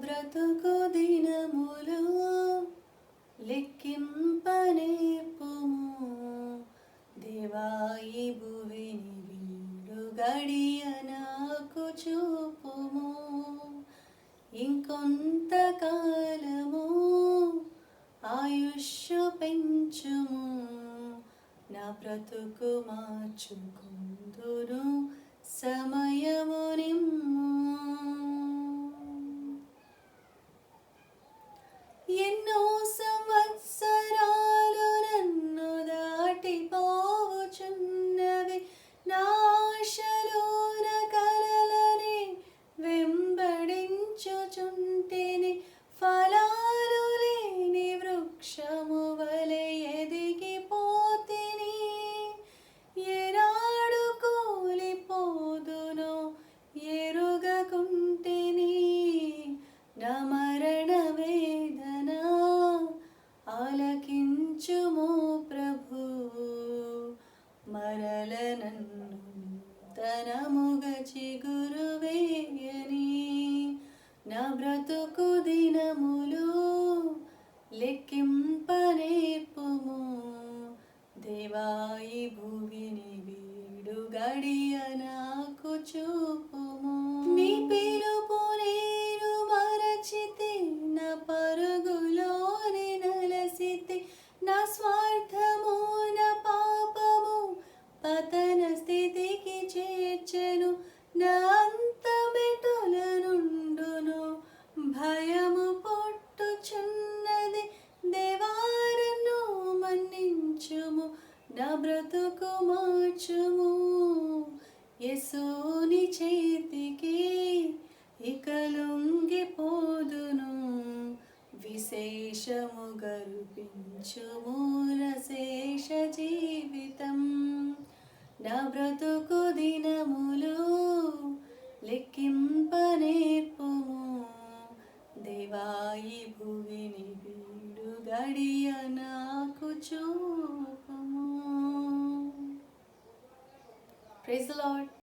బ్రతుకు దినములు లెక్కింపనేర్పుము. దేవా ఈ భువిని వీడు గడియ నాకు చూపుము. ఇంకొంతకాలము ఆయుష్షు పెంచుము. నా బ్రతుకు మార్చుకుందును సమయము నిమ్ము. ఎన్నో సంవత్సరాలు నన్ను దాటిపోవుచున్నవి. నా ఆశలోన కలలని వెంబడించుచుంటిని. ఫలాలు లేని వృక్షము వలె ఎదిగిపోతిని. ఏనాడు కూలిపోదునో ఎరుగకుంటిని. నా మరణ వేదన ఆలకించుము ప్రభు. మరల నన్ను నూతనముగ చిగురువేయని. నా బ్రతుకు దినములు లెక్కింపనేర్పుము. దేవా ఈ భువిని వీడు గడియ నాకు చూపుము. నీ పిలుపు నేను మరచితే, నా పరుగులోని నలసితే. నా స్వార్థము నా పాపము పతన స్థితికి చేర్చెను. నా అంతమెటుల నుండును భయము పుట్టుచున్నది. దేవా నన్ను మన్నించుము, నా బ్రతుకు మార్చుము. యేసుని చేతికి ఇక లొంగిపోదును. విశేషము గర్పించుము నా శేష జీవితం. నా బ్రతుకు దినములు లెక్కింపనేర్పుము. దేవా ఈ భువిని వీడు గడియ నాకు చూపుము. Praise the lord.